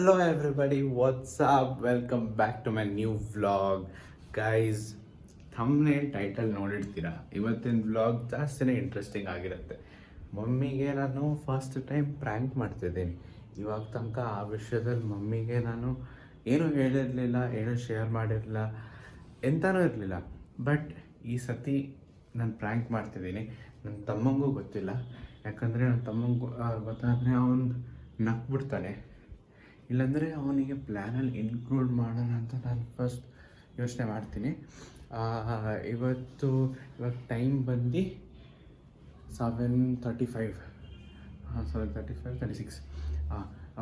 Hello everybody, what's up? Welcome back to my new vlog. Guys, thumbnail title ನೋಡಿರ್ತೀರಾ. ಇವತ್ತಿನ vlog ಜಾಸ್ತಿನೇ interesting ಆಗಿರುತ್ತೆ. ಮಮ್ಮಿಗೆ ನಾನು ಫಸ್ಟ್ ಟೈಮ್ ಪ್ರ್ಯಾಂಕ್ ಮಾಡ್ತಿದ್ದೀನಿ. ಇವಾಗ ತನಕ ಆ ವಿಷಯದಲ್ಲಿ ಮಮ್ಮಿಗೆ ನಾನು ಏನೂ ಹೇಳಿರಲಿಲ್ಲ, ಏನೂ ಶೇರ್ ಮಾಡಿರಲಿಲ್ಲ, ಎಂಥನೂ ಇರಲಿಲ್ಲ. ಬಟ್ ಈ ಸತಿ ನಾನು ಪ್ರ್ಯಾಂಕ್ ಮಾಡ್ತಿದ್ದೀನಿ. ನನ್ನ ತಮ್ಮಂಗೂ ಗೊತ್ತಿಲ್ಲ. ಯಾಕಂದರೆ ನನ್ನ ತಮ್ಮಂಗೆ ಗೊತ್ತಾದರೆ ಅವನು ನಕ್ಬಿಡ್ತಾನೆ. ಇಲ್ಲಾಂದರೆ ಅವನಿಗೆ ಪ್ಲ್ಯಾನಲ್ಲಿ ಇನ್ಕ್ಲೂಡ್ ಮಾಡೋಣ ಅಂತ ನಾನು ಫಸ್ಟ್ ಯೋಚನೆ ಮಾಡ್ತೀನಿ. ಇವಾಗ ಟೈಮ್ ಬಂದು 7:35 7:36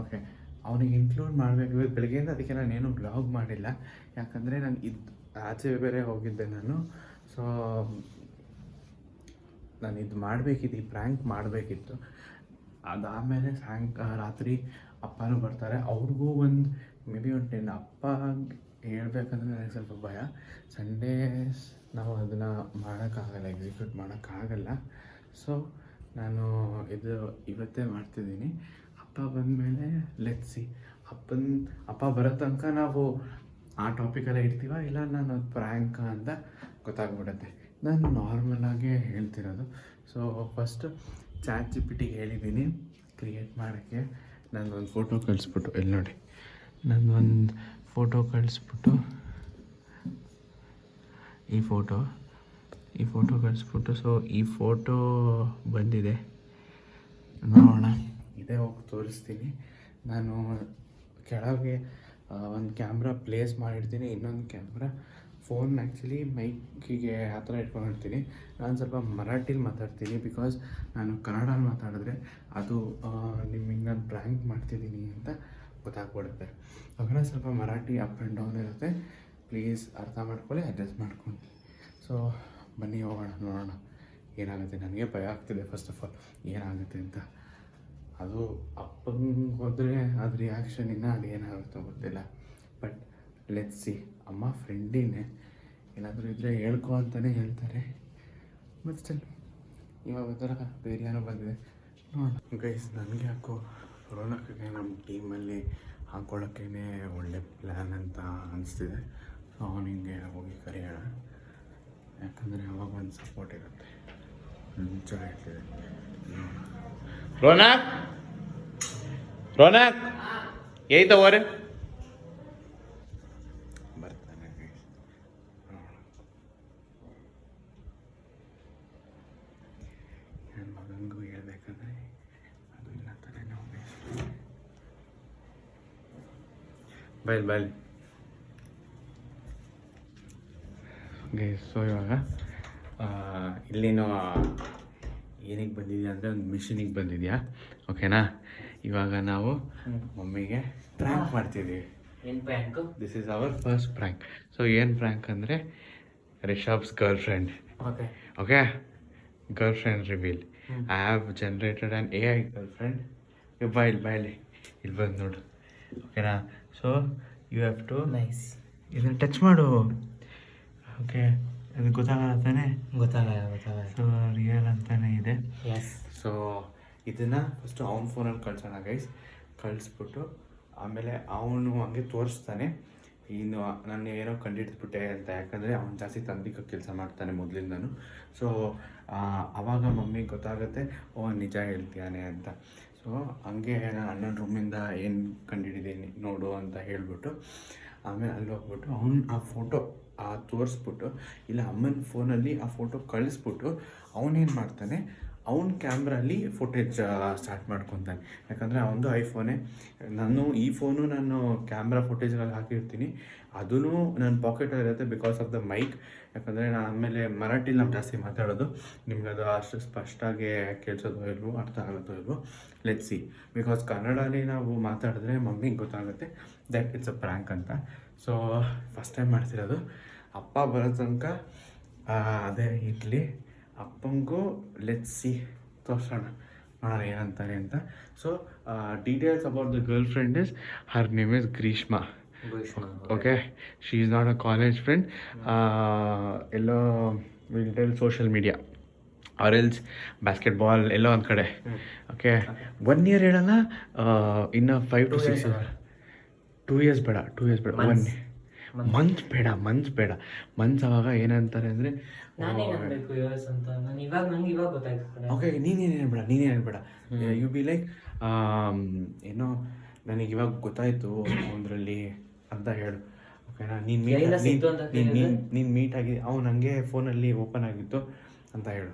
ಓಕೆ. ಅವನಿಗೆ ಇನ್ಕ್ಲೂಡ್ ಮಾಡಬೇಕು ಇವತ್ತು ಬೆಳಗ್ಗೆಯಿಂದ. ಅದಕ್ಕೆ ನಾನೇನು ವ್ಲಾಗ್ ಮಾಡಿಲ್ಲ, ಯಾಕಂದರೆ ನಾನು ಆಚೆ ಬೇರೆ ಹೋಗಿದ್ದೆ ನಾನು. ಸೊ ನಾನು ಇದು ಮಾಡಬೇಕಿತ್ತು, ಈ ಪ್ರ್ಯಾಂಕ್ ಮಾಡಬೇಕಿತ್ತು. ಅದಾದಮೇಲೆ ರಾತ್ರಿ ಅಪ್ಪನೂ ಬರ್ತಾರೆ. ಅವ್ರಿಗೂ ಒಂದು ಮೇ ಬಿ ಒಂದು 10 ಅಪ್ಪ ಹೇಳ್ಬೇಕಂದ್ರೆ ನನಗೆ ಸ್ವಲ್ಪ ಭಯ. ಸಂಡೇಸ್ ನಾವು ಅದನ್ನು ಮಾಡೋಕ್ಕಾಗಲ್ಲ, ಎಕ್ಸಿಕ್ಯೂಟ್ ಮಾಡೋಕ್ಕಾಗಲ್ಲ. ಸೊ ನಾನು ಇವತ್ತೇ ಮಾಡ್ತಿದ್ದೀನಿ. ಅಪ್ಪ ಬಂದಮೇಲೆ ಲೆಟ್ಸಿ. ಅಪ್ಪ ಬರೋ ತನಕ ನಾವು ಆ ಟಾಪಿಕೆಲ್ಲ ಇರ್ತೀವ, ಇಲ್ಲ ನಾನು ಅದು ಪ್ರ್ಯಾಂಕ ಅಂತ ಗೊತ್ತಾಗ್ಬಿಡುತ್ತೆ. ನಾನು ನಾರ್ಮಲಾಗೇ ಹೇಳ್ತಿರೋದು. ಸೊ ಫಸ್ಟು ChatGPT ಹೇಳಿದ್ದೀನಿ ಕ್ರಿಯೇಟ್ ಮಾಡೋಕ್ಕೆ. ನಂದೊಂದು ಫೋಟೋ ಕಳಿಸ್ಬಿಟ್ಟು, ಇಲ್ಲಿ ನೋಡಿ, ನಂದೊಂದು ಫೋಟೋ ಕಳಿಸ್ಬಿಟ್ಟು, ಈ ಫೋಟೋ ಕಳಿಸ್ಬಿಟ್ಟು. ಸೊ ಈ ಫೋಟೋ ಬಂದಿದೆ, ನೋಡೋಣ. ಇದೇ ಹೋಗಿ ತೋರಿಸ್ತೀನಿ. ನಾನು ಕೆಳಗೆ ಒಂದು ಕ್ಯಾಮ್ರಾ ಪ್ಲೇಸ್ ಮಾಡಿರ್ತೀನಿ, ಇನ್ನೊಂದು ಕ್ಯಾಮ್ರಾ ಫೋನ್ ಆ್ಯಕ್ಚುಲಿ ಮೈಕಿಗೆ ಆ ಥರ ಇಟ್ಕೊಂಡಿರ್ತೀನಿ. ನಾನು ಸ್ವಲ್ಪ ಮರಾಠಿಲಿ ಮಾತಾಡ್ತೀನಿ, ಬಿಕಾಸ್ ನಾನು ಕನ್ನಡಲ್ಲಿ ಮಾತಾಡಿದ್ರೆ ಅದು ನಿಮಗೆ ನಾನು ಪ್ರ್ಯಾಂಕ್ ಮಾಡ್ತಿದ್ದೀನಿ ಅಂತ ಗೊತ್ತಾಗ್ಬಿಡುತ್ತೆ. ಅವಾಗ ಸ್ವಲ್ಪ ಮರಾಠಿ ಅಪ್ ಆ್ಯಂಡ್ ಡೌನ್ ಇರುತ್ತೆ. ಪ್ಲೀಸ್ ಅರ್ಥ ಮಾಡ್ಕೊಳ್ಳಿ, ಅಡ್ಜಸ್ಟ್ ಮಾಡ್ಕೊಂಡು. ಸೊ ಬನ್ನಿ ಹೋಗೋಣ, ನೋಡೋಣ ಏನಾಗುತ್ತೆ. ನನಗೆ ಭಯ ಆಗ್ತಿದೆ ಫಸ್ಟ್ ಆಫ್ ಆಲ್ ಏನಾಗುತ್ತೆ ಅಂತ. ಅದು ಅಪ್ಪಂಗೆ ಹೋದರೆ ಅದು ರಿಯಾಕ್ಷನ್ ಅದು ಏನಾಗುತ್ತೋ ಗೊತ್ತಿಲ್ಲ. But let's see. ಅಮ್ಮ ಫ್ರೆಂಡಿನೇ, ಏನಾದರೂ ಇದ್ದರೆ ಹೇಳ್ಕೊ ಅಂತಲೇ ಹೇಳ್ತಾರೆ. ಬಟ್ ಸ್ಟಿಲ್ ಇವಾಗ ಥರ ಧೈರ್ಯನೂ ಬಂದಿದೆ, ನೋಡೋಣ. ಗೈಸ್, ನನಗೆ ಯಾಕೋ ರೋನಕ್ಗೆ ನಮ್ಮ ಟೀಮಲ್ಲಿ ಹಾಕ್ಕೊಳ್ಳೋಕ್ಕೇ ಒಳ್ಳೆ ಪ್ಲ್ಯಾನ್ ಅಂತ ಅನಿಸ್ತಿದೆ. ಸೊ ಅವನಿಗೆ ಹೋಗಿ ಕರೆಯೋಣ, ಯಾಕಂದರೆ ಅವಾಗ ಒಂದು ಸಪೋರ್ಟ್ ಇರುತ್ತೆ. ನಿಜ ಹೇಳ್ತಿದೆ. ರೋನಕ್ ಏಯ್ತ ಓರೆ ಬರ್ತಾನೆ. ನನ್ನ ಮಗನಿಗೂ ಹೇಳ್ಬೇಕಂದ್ರೆ ಅದು ಇಲ್ಲ ತಾನೆ. ನಾವು ಬಾಯ್ ಗೈಸ್. ಸೊ ಇವಾಗ ಇಲ್ಲಿನೂ ಏನಕ್ಕೆ ಬಂದಿದೆಯಾ ಅಂದರೆ ಒಂದು ಮಿಷನಿಗೆ ಬಂದಿದೆಯಾ, ಓಕೆನಾ? ಇವಾಗ ನಾವು ಮಮ್ಮಿಗೆ ಪ್ರ್ಯಾಂಕ್ ಮಾಡ್ತಿದ್ದೀವಿ. ಏನು prank? This is our first prank. So ಏನು ಪ್ರ್ಯಾಂಕ್ ಅಂದರೆ Rishab's girl friend. Okay, girl friend reveal. I have generated an AI girl friend. ಬಾಯ್ಲಿ ಇಲ್ಲಿ ಬಂದು ನೋಡು, ಓಕೆನಾ? So you have to nice ಇದನ್ನು ಟಚ್ ಮಾಡು. ಓಕೆ, ಅದು ಗೊತ್ತಾಗಲ್ಲ ತಾನೆ? ಗೊತ್ತಾಗಲ್ಲ. ಸೊ ರಿಯಲ್ ಅಂತಾನೆ ಇದೆ. ಎಸ್. ಸೊ ಇದನ್ನು ಫಸ್ಟು ಅವ್ನ ಫೋನಲ್ಲಿ ಕಳ್ಸೋಣ ಗೈಸ್. ಕಳಿಸ್ಬಿಟ್ಟು ಆಮೇಲೆ ಅವನು ಹಂಗೆ ತೋರಿಸ್ತಾನೆ, ಇನ್ನು ನಾನು ಏನೋ ಕಂಡಿಡ್ಬಿಟ್ಟೆ ಅಂತ. ಯಾಕಂದರೆ ಅವ್ನು ಜಾಸ್ತಿ ತಂದಿಕ ಕೆಲಸ ಮಾಡ್ತಾನೆ ಮೊದಲಿಂದನೂ. ಸೊ ಆವಾಗ ಮಮ್ಮಿಗೆ ಗೊತ್ತಾಗುತ್ತೆ, ಓ ನಿಜ ಹೇಳ್ತೀಯಾನೆ ಅಂತ. ಸೊ ಹಂಗೆ ನಾನು ಅಣ್ಣನ ರೂಮಿಂದ ಏನು ಕಂಡಿಡಿದ್ದೀನಿ ನೋಡು ಅಂತ ಹೇಳಿಬಿಟ್ಟು ಆಮೇಲೆ ಅಲ್ಲಿ ಹೋಗ್ಬಿಟ್ಟು ಆ ಫೋಟೋ ತೋರಿಸ್ಬಿಟ್ಟು, ಇಲ್ಲ ಅಮ್ಮನ ಫೋನಲ್ಲಿ ಆ ಫೋಟೋ ಕಳಿಸ್ಬಿಟ್ಟು ಅವನೇನು ಮಾಡ್ತಾನೆ, ಅವನ ಕ್ಯಾಮ್ರಲ್ಲಿ ಫುಟೇಜ್ ಸ್ಟಾರ್ಟ್ ಮಾಡ್ಕೊತಾನೆ. ಯಾಕಂದರೆ ಅವನದು ಐಫೋನೇ. ಈ ಫೋನು ನಾನು ಕ್ಯಾಮ್ರಾ ಫುಟೇಜ್ಗಳಲ್ಲಿ ಹಾಕಿರ್ತೀನಿ. ಅದೂ ನನ್ನ ಪಾಕೆಟಲ್ಲಿರುತ್ತೆ ಬಿಕಾಸ್ ಆಫ್ ದ ಮೈಕ್. ಯಾಕಂದರೆ ನಾನು ಆಮೇಲೆ ಮರಾಠಿಲಿ ನಾವು ಜಾಸ್ತಿ ಮಾತಾಡೋದು, ನಿಮ್ಗೆ ಅದು ಅಷ್ಟು ಸ್ಪಷ್ಟವಾಗಿ ಕೇಳಿಸೋದು ಇಲ್ವೋ, ಅರ್ಥ ಆಗುತ್ತೋ ಇಲ್ವೋ, ಲೆಟ್ಸ್ ಸಿ. ಬಿಕಾಸ್ ಕನ್ನಡಲ್ಲಿ ನಾವು ಮಾತಾಡಿದ್ರೆ ಮಮ್ಮಿಗೆ ಗೊತ್ತಾಗುತ್ತೆ ದ್ಯಾಟ್ ಇಟ್ಸ್ ಅ ಪ್ರ್ಯಾಂಕ್ ಅಂತ. ಸೊ ಫಸ್ಟ್ ಟೈಮ್ ಮಾಡ್ತಿರೋದು. ಅಪ್ಪ ಬರೋ ತನಕ ಅದೇ ಇರಲಿ. ಅಪ್ಪಂಗೂ ಲೆಟ್ಸ್ ಸಿ ತೋರಿಸೋಣ, ನೋಡೋಣ ಏನಂತಾರೆ ಅಂತ. So details about the girl friend is, her name is Greeshma. Okay, she is not a college friend. ಎಲ್ಲೋ will tell social media or else basketball ಎಲ್ಲೋ ಒಂದು ಕಡೆ. ಓಕೆ, 1 year ಹೇಳಲ್ಲ, ಇನ್ನು 5 to 6 years. 2 years ಬೇಡ 1 ಮಂತ್ ಬೇಡ ಮಂತ್ಸ್ ಅವಾಗ ಏನಂತಾರೆ ಅಂದರೆ ನಾನೇನಬೇಕು ಇಯರ್ಸ್ ಅಂತ ನಂಗೆ ಇವಾಗ ಗೊತ್ತಾಯ್ತು. ಓಕೆ ನೀನೇನು ಹೇಳ್ಬೇಡ ಯು ಬಿ ಲೈಕ್ ಏನೋ ನನಗೆ ಇವಾಗ ಗೊತ್ತಾಯಿತು ಅದರಲ್ಲಿ ಅಂತ ಹೇಳು. ಓಕೆನಾ? ನೀನು ಮೀಟ್ ಆಗಿ ಅವ್ನು ನನಗೆ ಫೋನಲ್ಲಿ ಓಪನ್ ಆಗಿತ್ತು ಅಂತ ಹೇಳು.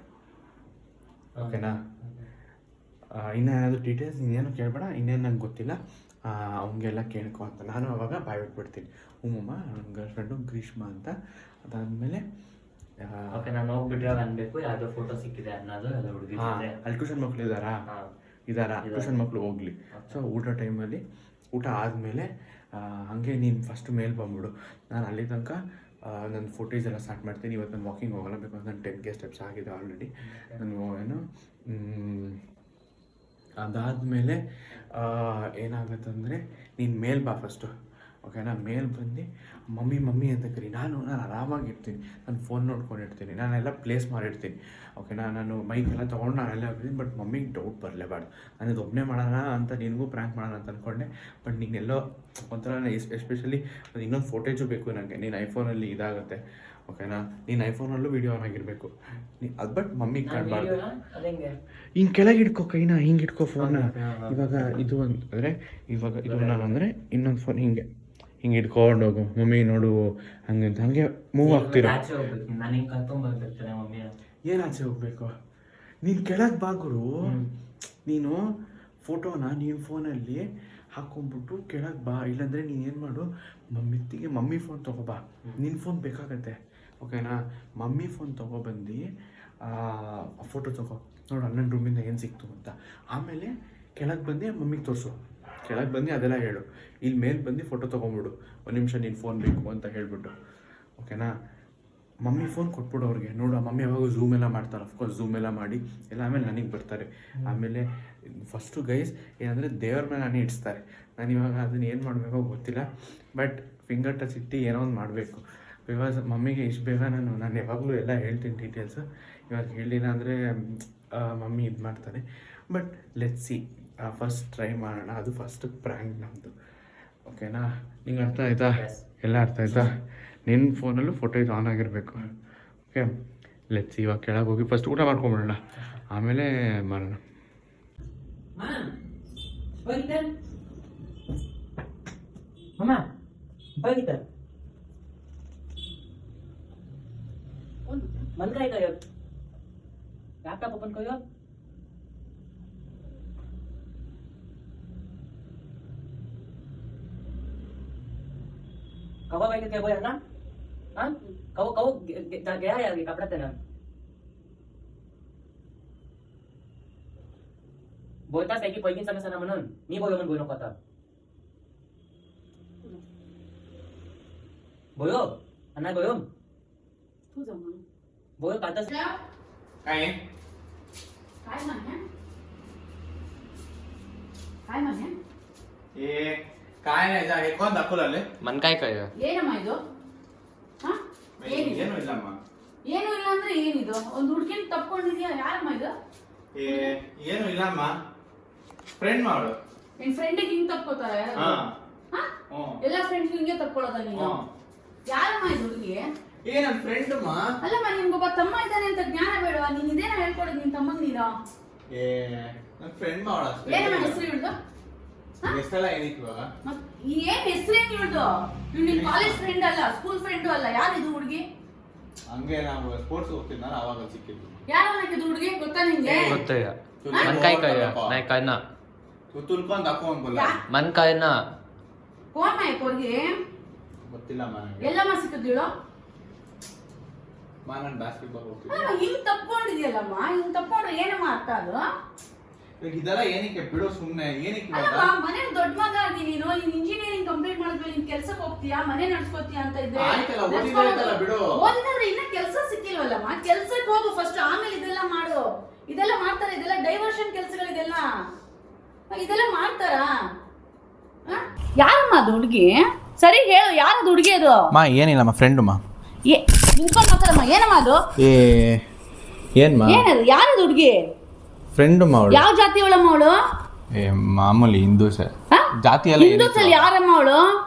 ಓಕೆನಾ? ಇನ್ನೇನಾದರೂ ಡೀಟೇಲ್ಸ್ ಇನ್ನೇನು ಕೇಳಬೇಡ, ಇನ್ನೇನು ನಂಗೆ ಗೊತ್ತಿಲ್ಲ, ಅವನಿಗೆಲ್ಲ ಕೇಳ್ಕೊ ಅಂತ ನಾನು ಅವಾಗ ಬಾಯ್ ಬಿಟ್ಬಿಡ್ತೀನಿ. ಹ್ಞೂಮ್ಮ ನನ್ನ ಗರ್ಲ್ ಫ್ರೆಂಡು ಗ್ರೀಷ್ಮಾ ಅಂತ. ಅದಾದಮೇಲೆ ಓಕೆ ನಾನು ಹೋಗ್ಬಿಟ್ರೆ ಅನ್ಬೇಕು ಯಾವುದೋ ಫೋಟೋ ಸಿಕ್ಕಿದೆ ಅನ್ನೋದು ಎಲ್ಲ ಹುಡುಗಿ. ಅಲ್ಲಿ ಟ್ಯೂಷನ್ ಮಕ್ಕಳು ಇದ್ದಾರಾ ಟ್ಯೂಷನ್ ಮಕ್ಕಳು ಹೋಗಲಿ. ಸೊ ಊಟ ಟೈಮಲ್ಲಿ ಊಟ ಆದಮೇಲೆ ಹಾಗೆ ನೀನು ಫಸ್ಟ್ ಮೇಲೆ ಬಂದ್ಬಿಡು. ನಾನು ಅಲ್ಲಿ ತನಕ ನನ್ನ ಫುಟೇಜ್ ಎಲ್ಲ ಸ್ಟಾರ್ಟ್ ಮಾಡ್ತೀನಿ. ಇವತ್ತು ನಾನು ವಾಕಿಂಗ್ ಹೋಗಲ್ಲ, ಬಿಕಾಸ್ ನಾನು 10K ಸ್ಟೆಪ್ಸ್ ಆಗಿದೆ ಆಲ್ರೆಡಿ. ನಾನು ಏನು ಅದಾದಮೇಲೆ ಏನಾಗುತ್ತಂದರೆ ನೀನು ಮೇಲೆ ಬಾ ಫಸ್ಟು. ಓಕೆನಾ? ಮೇಲೆ ಬಂದು ಮಮ್ಮಿ ಅಂತ ಕರಿ. ನಾನು ಆರಾಮಾಗಿರ್ತೀನಿ, ನಾನು ಫೋನ್ ನೋಡ್ಕೊಂಡಿರ್ತೀನಿ, ನಾನೆಲ್ಲ ಪ್ಲೇಸ್ ಮಾಡಿರ್ತೀನಿ. ಓಕೆನಾ? ನಾನು ಮೈಕೆಲ್ಲ ತೊಗೊಂಡು ನಾನೆಲ್ಲ ಹೋಗ್ತೀನಿ. ಬಟ್ ಮಮ್ಮಿಗೆ ಡೌಟ್ ಬರಲೇಬಾರ್ದು. ನಾನು ಇದು ಒಬ್ಬನೇ ಮಾಡೋಣ ಅಂತ, ನಿನಗೂ ಪ್ರ್ಯಾಂಕ್ ಮಾಡೋಣ ಅಂತ ಅಂದ್ಕೊಂಡೆ. ಬಟ್ ನೀನೆಲ್ಲೋ ಒಂಥರ ಎಸ್ಪೆಷಲಿ ಇನ್ನೊಂದು ಫೋಟೇಜು ಬೇಕು ನನಗೆ. ನೀನು ಐಫೋನಲ್ಲಿ ಇದಾಗುತ್ತೆ. ಓಕೆನಾ? ನೀನು ಐಫೋನಲ್ಲೂ ವೀಡಿಯೋ ಆನ್ ಆಗಿರಬೇಕು. ಅದು ಬಟ್ ಮಮ್ಮಿಗೆ ಕಾಣಬಾರ್ದು. ಹಿಂಗೆ ಕೆಳಗೆ ಇಟ್ಕೋ ಕೈನ, ಹಿಂಗೆ ಇಟ್ಕೋ ಫೋನ್ನ. ಇವಾಗ ಇದು ಅಂದರೆ ಇವಾಗ ಇದು ನಾನು ಅಂದರೆ ಇನ್ನೊಂದು ಫೋನ್ ಹಿಂಗೆ ಇಟ್ಕೊಂಡು ಹೋಗು. ಮಮ್ಮಿ ನೋಡು ಹಂಗಂತ ಹಂಗೆ ಮೂವ್ ಆಗ್ತಿರೋ. ಏನು ಆಚೆ ಹೋಗ್ಬೇಕು? ನೀನು ಕೆಳಗೆ ಬಾಗುರು. ನೀನು ಫೋಟೋನ ನೀನು ಫೋನಲ್ಲಿ ಹಾಕ್ಕೊಂಬಿಟ್ಟು ಕೆಳಗೆ ಬಾ. ಇಲ್ಲಾಂದರೆ ನೀನು ಏನು ಮಾಡು, ಮಮ್ಮಿ ಫೋನ್ ತೊಗೊಬಾ. ನಿನ್ನ ಫೋನ್ ಬೇಕಾಗತ್ತೆ. ಓಕೆನಾ? ಮಮ್ಮಿ ಫೋನ್ ತೊಗೊಬಂದು ಫೋಟೋ ತೊಗೋ. ನೋಡು ನನ್ನ ರೂಮಿಂದ ಏನು ಸಿಕ್ತು ಅಂತ. ಆಮೇಲೆ ಕೆಳಗೆ ಬಂದು ಮಮ್ಮಿಗೆ ತೋರಿಸು. ಕೆಳಗೆ ಬಂದು ಅದೆಲ್ಲ ಹೇಳು. ಇಲ್ಲಿ ಮೇಲೆ ಬಂದು ಫೋಟೋ ತೊಗೊಂಬಿಡು. 1 ನಿಮಿಷ ನೀನು ಫೋನ್ ಬೇಕು ಅಂತ ಹೇಳ್ಬಿಟ್ಟು. ಓಕೆನಾ? ಮಮ್ಮಿ ಫೋನ್ ಕೊಟ್ಬಿಡು ಅವ್ರಿಗೆ. ನೋಡು ಮಮ್ಮಿ ಯಾವಾಗ ಝೂಮ್ ಎಲ್ಲ ಮಾಡ್ತಾರೆ. ಅಫ್ಕೋರ್ಸ್ ಝೂಮ್ ಎಲ್ಲ ಮಾಡಿ ಎಲ್ಲ ಆಮೇಲೆ ನನಗೆ ಬರ್ತಾರೆ. ಆಮೇಲೆ ಫಸ್ಟು ಗೈಸ್ ಏನಂದರೆ ದೇವ್ರ ಮೇಲೆ ನಾನೇ ಇಡಿಸ್ತಾರೆ. ನಾನು ಇವಾಗ ಅದನ್ನು ಏನು ಮಾಡಬೇಕೋ ಗೊತ್ತಿಲ್ಲ. ಬಟ್ ಫಿಂಗರ್ ಟಚ್ ಇಟ್ಟು ಏನೋ ಒಂದು ಮಾಡಬೇಕು. ಬಿಕಾಸ್ ಮಮ್ಮಿಗೆ ಇಷ್ಟು ಬೇಗ ನಾನು ಯಾವಾಗಲೂ ಎಲ್ಲ ಹೇಳ್ತೀನಿ ಡೀಟೇಲ್ಸು. ಇವಾಗ ಹೇಳಿಲ್ಲ ಅಂದರೆ ಮಮ್ಮಿ ಇದು ಮಾಡ್ತಾರೆ. But let's see, first try ಮಾಡೋಣ. ಅದು ಫಸ್ಟ್ ಪ್ರ್ಯಾಂಕ್ ನಮ್ಮದು. ಓಕೆನಾ? ನಿಂಗೆ ಅರ್ಥ ಆಯ್ತಾ? ಎಲ್ಲ ಅರ್ಥ ಆಯ್ತಾ? ನಿನ್ನ ಫೋನಲ್ಲೂ ಫೋಟೋ ಇದು ಆನ್ ಆಗಿರಬೇಕು. ಓಕೆ, ಲೆಟ್ಸ್ ಇವಾಗ ಕೆಳಗೆ ಹೋಗಿ ಫಸ್ಟ್ ಊಟ ಮಾಡ್ಕೊಂಬಿಡೋಣ, ಆಮೇಲೆ ಮಾಡೋಣ. ಲ್ಯಾಪ್ಟಾಪ್ ಓಪನ್ ಕರಿಯೋ. कवा बाई क्या बोला ना? हाँ कवो गया यार ये कपड़ा तेरा बोलता है कि पहिली समय सना म्हणून मी बोलो नको आता बोलो अन्ना बोलो तू जमा बोलो काता काय म्हणे ए काय नाही जा. हे कोण दाखवलं मन काय कळ ಏನಮ್ಮ ಇದು? ಹಾ ಏನು ಇಲ್ಲಮ್ಮ. ಏನು ಇಲ್ಲ ಅಂದ್ರೆ ಏನಿದು? ಒಂದು ಹುಡುಗಿನ ತಪ್ಕೊಂಡಿದ್ಯಾ? ಯಾರಮ್ಮ ಇದು? ಏನು ಇಲ್ಲಮ್ಮ, ಫ್ರೆಂಡ್ ಮಾಡು. ನಿನ್ ಫ್ರೆಂಡಿಗೆ ಹಿಂಗ್ ತಪ್ಕೋತಾರ? ಎಲ್ಲ ಫ್ರೆಂಡ್ಸ್ ಹಿಂಗೆ ತಪ್ಕೊಳ್ಳೋದ ನೀನು? ಯಾರಮ್ಮ ಇದು ಹುಡುಗಿ? ನನ್ನ ಫ್ರೆಂಡ್ ಅಮ್ಮ. ಅಲ್ಲಮ್ಮ ನಿಮ್ಗೊಬ್ಬ ತಮ್ಮ ಇದ್ದಾನೆ ಅಂತ ಜ್ಞಾನ ಬೇಡವಾ? ನೀನ್ ಇದೇನ ಹೇಳ್ಕೊಡೋದು ನಿನ್ ತಮ್ಮಂಗ್ ನೀನು? ನನ್ನ ಫ್ರೆಂಡ್ ಮಾಡು ಅಷ್ಟೇ. ಏನಮ್ಮ ಹೆಸರು ಹಿಡ್ದು? ಹೆಸರೆಲ್ಲ ಏನಿತ್ತು ಇವಾಗ? ಏನ್ ಹೆಸರೇನ್ ಹಿಡ್ದು? ನಿನ್ ಕಾಲೇಜ್ ಫ್ರೆಂಡ್ ಅಲ್ಲ, ಸ್ಕೂಲ್ ಫ್ರೆಂಡು ಅಲ್ಲ. ಯಾರಿದು ಹುಡುಗಿ? ಹಂಗೆ ನಾವು ಸ್ಪೋರ್ಟ್ಸ್ ಹೋಗ್ತಿದ್ದ ಅವಾಗ ಸಿಕ್ಕಿದ್ದು. ಯಾರವನಕ್ಕಿದು ಹುಡುಗಿ? ಗೊತ್ತಾ ನಿಂಗೆ? ಗೊತ್ತಯ್ಯ मन काय कळ नाही कळना तू तुलकोन दाखवून बोला. मन कळना कोण आहे पोरगी? ಗೊತ್ತಿಲ್ಲ ನನಗೆ. ಎಲ್ಲಮ್ಮ ಸಿಕ್ಕಿದ್ಳು? ನಾನು ಬಾಸ್ಕೆಟ್ಬಾಲ್ ಹೋಗ್ತಿದ್ದೆ. ಅಲ್ಲ ಹಿಂಗ್ ತಪ್ಕೊಂಡಿದ್ಯಲ್ಲಮ್ಮ, ಹಿಂಗ್ ತಪ್ಕೊಂಡ್ರೆ ಏನಮ್ಮ ಅರ್ಥ ಅದು? ಇದೆಲ್ಲ ಏನಕ್ಕೆ ಬಿಡು ಸುಮ್ಮನೆ, ಏನಕ್ಕೆ ಅಲ್ಲಮ್ಮ ಮನೆ ದೊಡ್ಡ ಮಗ ಆಗಿ ನೀನು ಇಂಜಿನಿಯರಿಂಗ್ ಕಂಪ್ಲೀಟ್ ಮಾಡಿದ್ಮೇಲೆ ನೀನ್ ಕೆಲ್ಸಕ್ಕೆ ಹೋಗ್ತೀಯಾ, ಮನೆ ನಡ್ಸ್ಕೊತೀಯಾ ಅಂತ ಇದ್ರೆ ಆಯ್ತಲ್ಲ, ಓದಿದ್ರೆ ಬಿಡು. ಓದಿದ್ರೆ ಇನ್ನ ಕೆಲ್ಸ ಸಿಕ್ಕಿಲ್ವಲ್ಲಮ್ಮ, ಕೆಲ್ಸಕ್ಕೆ ಹೋಗು ಫಸ್ಟ್, ಆಮೇಲೆ ಇದೆಲ್ಲ ಮಾಡು. ಇದೆಲ್ಲ ಮಾಡ್ತಾರೆ, ಇದೆಲ್ಲ ಡೈವರ್ಷನ್ ಕೆಲ್ಸಗಳಿದೆಲ್ಲ ಇದೆಲ್ಲ ಮಾಡ್ತಾರಾ? ಯಾರಮ್ಮ ಅದು ಹುಡುಗಿ? ಸರಿ ಹೇಳು, ಯಾರದು ಹುಡುಗಿ ಅದು? ಮಾ ಏನಿಲ್ಲಮ್ಮ, ಫ್ರೆಂಡು ಮಾ. ನಿಂತ್ಕೊಂಡು ಮಾತಾಡಮ್ಮ. ಏನಮ್ಮ ಅದು? ಏನ್ಮಾ ಏನದು? ಯಾರದು ಹುಡುಗಿ? ಫ್ರೆಂಡು ಮಾ. ಅವಳು ಯಾವ ಜಾತಿ ಅವಳಮ್ಮ? ಅವಳು ಏ ಮಾಮೂಲಿ ಹಿಂದೂಸೆ ಹಾ? ಜಾತಿ ಎಲ್ಲ ಹಿಂದೂಸ್ ಅಲ್ಲಿ ಯಾರಮ್ಮ ಅವಳು?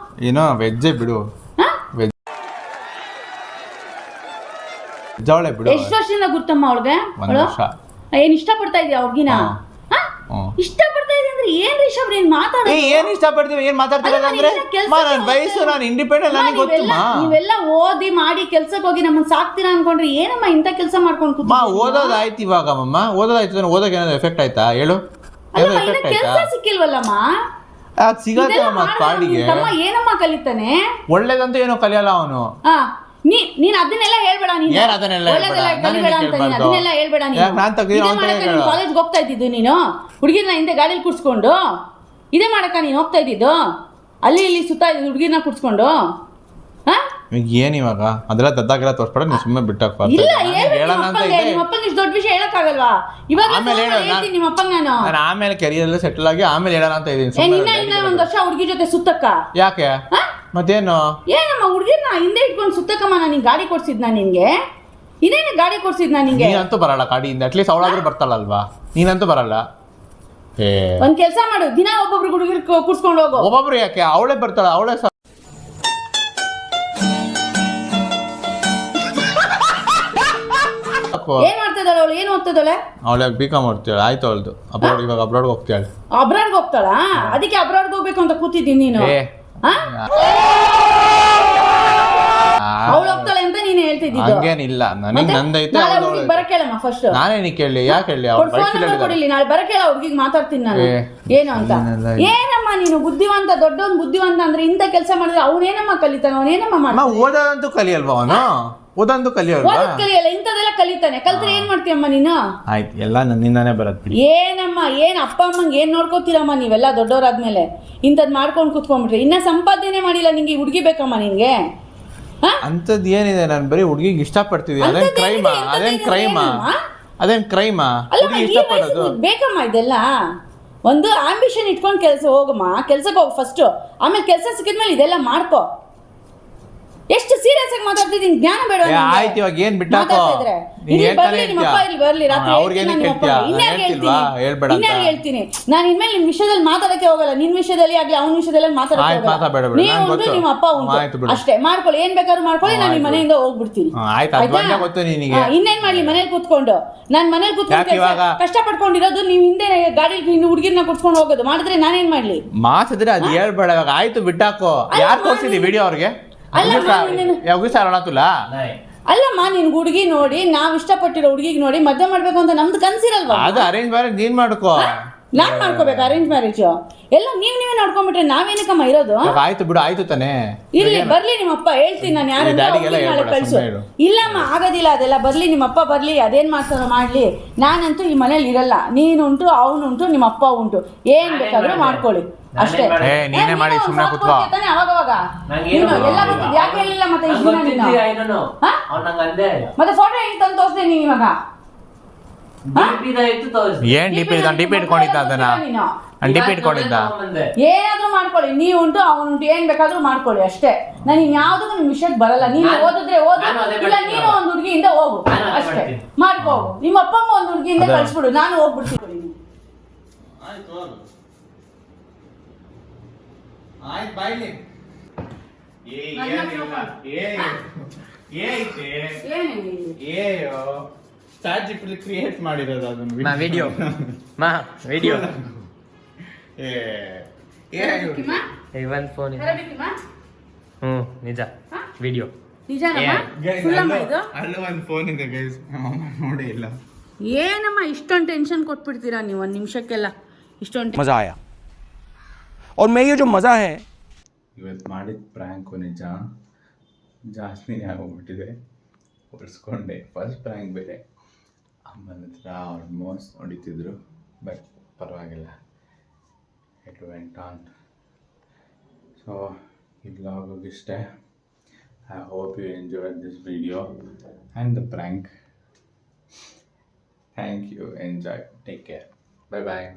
ಏನೋ ವೆಜ್ಜೇ ಬಿಡು ಹಾ? ವೆಜ್ ಅವಳೆ ಬಿಡು ಎಷ್ಟು ವರ್ಷದಿಂದ ಗುರ್ತಮ್ಮ ಅವಳಿಗೆ? ಒಂದು ವರ್ಷ ಏನ್ ಇಷ್ಟಪಡ್ತಾ ಇದೀಯ ಅವ್ರಿಗಿನ? ಇಷ್ಟಪಡ್ತಾ ಇದೀಯ ಅಂದ್ರೆ ಏನ್ ರಿಷಬ್ ನೀನ್ ಮಾತಾಡೋದು? ಏನ್ ಇಷ್ಟಪಡ್ತೀವಿ ಏನ್ ಮಾತಾಡ್ತಿರೋದು ಅಂದ್ರೆ ನನ್ನ ವಯಸ್ಸು ನಾನು ಇಂಡಿಪೆಂಡೆಂಟ್ ನನಗೆ ಗೊತ್ತು ನೀವೆಲ್ಲ ಓದಿ ಮಾಡಿ ಕೆಲ್ಸಕ್ಕೆ ಹೋಗಿ ನಮ್ಮನ್ನ ಸಾಕ್ತೀರಾ ಅನ್ಕೊಂಡ್ರೆ ಏನಮ್ಮ ಇಂಥ ಕೆಲಸ ಮಾಡ್ಕೊಂಡು ಕೂತ್ಕೊಂಡಿದ್ದೀಯ? ಓದೋದಾಯ್ತು ಇವಾಗ ಅಮ್ಮ ಓದೋದಾಯ್ತು ಓದೋಕೆ ಏನಾದ್ರು ಎಫೆಕ್ಟ್ ಆಯ್ತಾ ಹೇಳು ಅಲ್ಲಮ್ಮ, ಎಫೆಕ್ಟ್ ಇನ್ನ ಆಯ್ತಾ ಕೆಲ್ಸ ಸಿಕ್ಕಿಲ್ವಲ್ಲಮ್ಮ? ಅದು ಸಿಗತ್ತೆ ಇದೆಲ್ಲ ಅಮ್ಮ ಮಾಡೋದು ಪಾಡಿಗೆ ನಿನ್ ತಮ್ಮ ಏನಮ್ಮ ಕಲಿತಾನೆ? ಒಳ್ಳೇದಂತೂ ಏನೋ ಕಲಿಯಲ್ಲ ಅವನು ಆ, ನೀನ್ ಅದನ್ನೆಲ್ಲ ಹೇಳ್ಬೇಡ ನೀನು. ಏನ್ ಅದನ್ನೆಲ್ಲ ಒಳ್ಳೆದೆಲ್ಲ ಹೇಳ್ಬೇಡ? ಕಲಿಬೇಡ ನಾನೇನ್ ಅಂತ ನೀನು ಕೇಳ್ಬಾರ್ದು? ಅದನ್ನೆಲ್ಲ ಹೇಳ್ಬೇಡ ನೀನು. ಯಾಕ್ ನಾನ್ ತೆಗ್ದಿರೋ ಇದೇ ಅಂತ ಮಾಡಕ್ಕೆ ಹೇಳು. ನೀನು ಕಾಲೇಜ್ಗೆ ಹೋಗ್ತಾ ಇದ್ದಿದ್ದು ನೀನು? ಹುಡುಗಿರ್ನ ಹಿಂದೆ ಗಾಡಿಲಿ ಕೂರ್ಸ್ಕೊಂಡು ಇದೇ ಮಾಡಕ್ಕ ನೀನು ಹೋಗ್ತಾ ಇದ್ದಿದ್ದು? ಅಲ್ಲಿ ಇಲ್ಲಿ ಸುತ್ತಾ ಇದ್ದಿದ್ದು ಹುಡುಗಿರ್ನ ಕೂರ್ಸ್ಕೊಂಡು? ಹಾ? ಏನ್ ಇವಾಗ ಅದೆಲ್ಲ ದದ್ದಾಗೆಲ್ಲ ತೋರ್ಸ್ಬೇಡ ನೀನು ಸುಮ್ಮನೆ ಬಿಟ್ಟಾಕ ಇಲ್ಲ ಹೇಳೋಣ ಅಂತ ನಿಮ್ಮ ಅಪ್ಪಂಗೆ ಇಷ್ಟು ದೊಡ್ಡ ವಿಷಯ ಹೇಳಕ್ಕಾಗಲ್ವಾ? ಇವಾಗ ಆಮೇಲೆ ಹೇಳು, ಹೇಳ್ತೀನಿ ನಿಮ್ಮ ಅಪ್ಪಂಗೆ ನಾನು. ನಾನು ಆಮೇಲೆ ಕೆರಿಯರ್ ಎಲ್ಲ ಸೆಟಲ್ ಆಗಿ ಆಮೇಲೆ ಹೇಳೋಣ ಅಂತ ಇದೀನಿ ಇನ್ನ ಒಂದ್ ವರ್ಷ ಹುಡುಗಿ ಜೊತೆ ಸುತ್ತಕ್ಕ? ಯಾಕೆ ಹಾ? ಮತ್ತೇನು ಏನಮ್ಮ ಹುಡುಗಿರ್ನ ಹಿಂದೆ ಇಟ್ಕೊಂಡು ಸುತ್ತಕ್ಕಮ್ಮ? ನಾನು ನಿಂಗೆ ಗಾಡಿ ಕೊಡ್ಸಿದ್ನಾ ನಿನ್ಗೆ? ಇದೇನು ಗಾಡಿ ಕೊಡ್ಸಿದ್ನಾ ನಿಂಗೆ? ನೀನಂತೂ ಬರಲ್ಲ ಗಾಡಿಯಿಂದ ಅಟ್ಲೀಸ್ಟ್ ಅವಳಾದ್ರೂ ಬರ್ತಾಳಲ್ವಾ ನೀನಂತೂ ಬರಲ್ಲ ಏ ಒಂದ್ ಕೆಲ್ಸ ಮಾಡು, ದಿನ ಒಬ್ಬೊಬ್ರು ಹುಡುಗಿರ್ ಕೂರ್ಸ್ಕೊಂಡು ಹೋಗು. ಒಬ್ಬೊಬ್ರು ಯಾಕೆ ಅವಳೇ ಬರ್ತಾಳ ಅವಳೇ ಏನ್ ಮಾಡ್ತಿದ್ದಾಳೆ ಅವಳು? ಏನ್ ಓದ್ತಿದ್ದಾಳೆ? ಅವಳ B.Com ಮಾಡ್ತಾಳೆ ಆಯ್ತು ಅವಳದು ಅಬ್ರಾಡ್ ಇವಾಗ ಅಬ್ರಾಡ್ಗೆ ಹೋಗ್ತಾಳೆ ಅಬ್ರಾಡ್ಗೆ ಹೋಗ್ತಾಳ? ಅದಕ್ಕೆ ಅಬ್ರಾಡ್ಗೆ ಹೋಗ್ಬೇಕು ಅಂತ ಕೂತಿದ್ದೀನಿ ನೀನು. ಏ ಅವಳು ಹೋಗ್ತಾಳೆ ಅಂತ ನೀನು ಹೇಳ್ತಿದ್ದಿದ್ದು? ಹಂಗೇನಿಲ್ಲ ನನಗೆ ನಂದೈತೆ ಬರಕ್ ಹೇಳಮ್ಮ ಫಸ್ಟ್. ನಾನೇನಿಗೆ ಕೇಳಲಿ ಯಾಕೆ ಹೇಳಿ ಅವ್ಳು ಕೊಡಿಲಿ, ನಾಳೆ ಬರಕ್ ಹೇಳ ಹುಡುಗಿಗೆ ಮಾತಾಡ್ತೀನಿ ನಾನು ಏನು ಅಂತ. ಏನಮ್ಮ ನೀನು ಬುದ್ಧಿವಂತ, ದೊಡ್ಡವನ್ ಬುದ್ಧಿವಂತ ಅಂದ್ರೆ ಇಂಥ ಕೆಲಸ ಮಾಡಿದ್ರೆ ಅವನೇನಮ್ಮ ಕಲಿತಾನ? ಅವನೇನಮ್ಮ ಮಾಡ್ತಾನೆ? ಓದೋದಂತೂ ಕಲಿಯಲ್ವಾ ಅವನು? ಓದೊಂದು ಕಲಿಯಲ್ವಾ? ಕಲಿಯಲ್ಲ, ಇಂಥದೆಲ್ಲ ಕಲಿತಾನೆ. ಕಲ್ತ್ರೆ ಏನ್ ಮಾಡ್ತೀಯಮ್ಮ ನೀನು? ಆಯ್ತು ಎಲ್ಲ ನನ್ನಿಂದಾನೇ ಬರತ್ ಬಿಡಿ. ಏನಮ್ಮ ಏನ್ ಅಪ್ಪ ಅಮ್ಮಂಗೆ ಏನ್ ನೋಡ್ಕೋತೀರಮ್ಮ ನೀವೆಲ್ಲ ದೊಡ್ಡವರಾದ್ಮೇಲೆ? ಇಂಥದ್ ಮಾಡ್ಕೊಂಡು ಕುತ್ಕೊಂಡ್ಬಿಟ್ರೆ ಇನ್ನ ಸಂಪಾದನೆ ಮಾಡಿಲ್ಲ ನಿಂಗೆ ಹುಡುಗಿ ಬೇಕಮ್ಮ ನಿನ್ಗೆ? ಅಂತದ್ ಏನಿದೆ ನಾನು ಬರೀ ಹುಡುಗಿಗೆ ಇಷ್ಟಪಡ್ತಿದ್ದೀನಿ ಅದೇನ್ ಕ್ರೈಮಾ? ಅದೇನ್ ಕ್ರೈಮಾ ಹುಡುಗಿ ಇಷ್ಟಪಡೋದು? ಬೇಕಮ್ಮ ಇದೆಲ್ಲ. ಒಂದು ಆಂಬಿಷನ್ ಇಟ್ಕೊಂಡು ಕೆಲಸ ಹೋಗಮ್ಮ, ಕೆಲ್ಸಕ್ಕೆ ಹೋಗು ಫಸ್ಟ್. ಆಮೇಲೆ ಕೆಲಸ ಸಿಕ್ಕಿದ್ಮೇಲೆ ಇದೆಲ್ಲ ಮಾಡ್ಕೋ. ಎಷ್ಟು ಸೀರಿಯಸ್ ಆಗಿ ಮಾತಾಡ್ತಿದ್ದೀನಿ, ಜ್ಞಾನ ಬೇಡ? ಆಯ್ತು ಇವಾಗ ಏನ್ ಬಿಟ್ಟಾಕೋ ಹೇಳ್ತೀನಿ ನಾನು ಇನ್ಮೇಲೆ ನಿಮ್ ವಿಷಯದಲ್ಲಿ ಮಾತಾಡಕ್ಕೆ ಹೋಗಲ್ಲ. ನಿನ್ ವಿಷಯದಲ್ಲಿ ಆಗ್ಲಿ ಅವನ ವಿಷಯದಲ್ಲಿ ಮಾತಾಡಕ್ಕೆ ನೀವು ನಿಮ್ಮ ಅಪ್ಪ ಉಂಟು ಅಷ್ಟೇ. ಮಾಡ್ಕೊಳ್ಳಿ, ಏನ್ ಬೇಕಾದ್ರೂ ಮಾಡ್ಕೊಳ್ಳಿ. ನಾನು ನಿಮ್ಮ ಮನೆಯಿಂದ ಹೋಗ್ಬಿಡ್ತೀನಿ. ಇನ್ನೇನ್ ಮಾಡ್ಲಿ ಮನೇಲಿ ಕೂತ್ಕೊಂಡು? ನಾನ್ ಮನೇಲಿ ಕೂತ್ಕೊಂಡು ಕಷ್ಟ ಪಡ್ಕೊಂಡಿರೋದು, ನೀವು ಹಿಂದೆ ಗಾಡಿ ಹುಡುಗಿರ್ನ ಕುತ್ಕೊಂಡು ಹೋಗೋದು ಮಾಡಿದ್ರೆ ನಾನೇನ್ ಮಾಡ್ಲಿ? ಮಾತಾಡಿದ್ರೆ ಅದು ಹೇಳ್ಬೇಡ ಇವಾಗ. ಆಯ್ತು ಬಿಟ್ಟಾಕೋ. ಯಾರು ತೋರಿಸಿದಿ ವಿಡಿಯೋ ಅವ್ರಿಗೆ? ಅಲ್ಲಮ್ಮ ನಿನ್ ಹುಡುಗಿ ನೋಡಿ, ನಾವ್ ಇಷ್ಟಪಟ್ಟಿರೋ ಹುಡುಗಿಗೆ ನೋಡಿ ಮದ್ವೆ ಮಾಡ್ಬೇಕು ಅಂತ ನಮ್ದು ಕನ್ಸಿರಲ್ವಾ? ಅದು ಅರೇಂಜ್ ಮ್ಯಾರೇಜ್ ನೀನ್ ಮಾಡ್ಕೋ. ನಾನ್ ಮಾಡ್ಕೋಬೇಕು ಅರೇಂಜ್ ಮ್ಯಾರೇಜ್? ಎಲ್ಲ ನೀವೇ ನೋಡ್ಕೊಂಡ್ಬಿಟ್ರೆ ನಾವೇನಕ್ಕಮ್ಮ ಇರೋದು? ಆಯ್ತು ಬಿಡು, ಆಯ್ತು ತಾನೆ. ಇರ್ಲಿ ಬರ್ಲಿ ನಿಮ್ಮಪ್ಪ, ಹೇಳ್ತೀನಿ ನಾನು ಯಾರು ಕಳ್ಸು. ಇಲ್ಲಮ್ಮ ಆಗೋದಿಲ್ಲ ಅದೆಲ್ಲ. ಬರ್ಲಿ ನಿಮ್ಮಪ್ಪ ಬರ್ಲಿ, ಅದೇನ್ ಮಾಡ್ತಾರೋ ಮಾಡ್ಲಿ. ನಾನಂತೂ ಈ ಮನೇಲಿ ಇರಲ್ಲ. ನೀನುಂಟು, ಅವನುಂಟು, ನಿಮ್ಮ ಅಪ್ಪ ಉಂಟು, ಏನ್ ಬೇಕಾದ್ರೂ ಮಾಡ್ಕೊಳ್ಳಿ ಅಷ್ಟೇ. ನೀನೇ ಮಾಡಿ ಸುಮ್ಮನೆ ಕೂತ್ಕೋ. ಅವಾಗ ಎಲ್ಲ ಗೊತ್ತಿದ್ದು ಯಾಕೆ ಹೇಳಿಲ್ಲ ಮತ್ತೆ? ಮತ್ತೆ ಫೋಟೋ ಹೆಂಗ್ ತಂದು ತೋರಿಸ್ದೆ ನೀನ್ ಇವಾಗ? ಏನ್ ಡಿಪಿ ಇಟ್ಕೊಂಡಿದ್ದ ಅದನ್ನ? ಡಿಪಿ ಇಟ್ಕೊಂಡಿದ್ದ? ಏನಾದ್ರೂ ಮಾಡ್ಕೊಳ್ಳಿ, ನೀವು ಉಂಟು ಅವನುಂಟು, ಏನ್ ಬೇಕಾದ್ರೂ ಮಾಡ್ಕೊಳ್ಳಿ ಅಷ್ಟೇ. ನಾನು ಇನ್ಯಾವ್ದು ನಿಮ್ ವಿಷಯಕ್ಕೆ ಬರಲ್ಲ. ನೀನು ಓದಿದ್ರೆ ಓದು, ಇಲ್ಲ ನೀನು ಒಂದ್ ಹುಡುಗಿಯಿಂದ ಹೋಗು ಅಷ್ಟೇ. ಮಾಡ್ಕೋಗು. ನಿಮ್ಮ ಅಪ್ಪಮ್ಮ ಒಂದ್ ಹುಡುಗಿಯಿಂದ ಕಳ್ಸ್ಬಿಡು, ನಾನು ಹೋಗ್ಬಿಡ್ತೀನಿ. ಕ್ರಿಯೇಟ್ ಮಾಡಿರೋದು ಅದನ್ನ ವಿಡಿಯೋ ವಿಡಿಯೋ ಒಂದು ಫೋನ್ ನಿಜ ವಿಡಿಯೋ ಅಲ್ಲೂ ಒಂದು ಫೋನ್ ಇದೆ ಗೈಸ್, ನೋಡಿ ಇಲ್ಲ. ಏನಮ್ಮ ಇಷ್ಟೊಂದು ಟೆನ್ಷನ್ ಕೊಟ್ಬಿಡ್ತೀರಾ ನೀವು ಒಂದು ನಿಮಿಷಕ್ಕೆಲ್ಲ? ಇಷ್ಟೊಂದು ಮಜಾ ಆಯಾ और मैं ये जो मज़ा है ಇವತ್ತು ಮಾಡಿದ ಪ್ರ್ಯಾಂಕು ನಿಜ ಜಾಸ್ತಿನೇ ಆಗೋಗ್ಬಿಟ್ಟಿದೆ. ಹೊಡ್ಸ್ಕೊಂಡೆ ಫಸ್ಟ್ ಪ್ರ್ಯಾಂಕ್ ಬೇರೆ. ಅಮ್ಮನ ಹತ್ರ ಆಲ್ಮೋಸ್ಟ್ ಹೊಡಿತಿದ್ರು, ಬಟ್ ಪರವಾಗಿಲ್ಲ, ಇಟ್ ವೆಂಟ್ ಆನ್. ಸೊ ಈ ವ್ಲಾಗ್ ಇಷ್ಟೇ. I hope you enjoyed this video and the prank. Thank you, enjoy, take care, bye bye.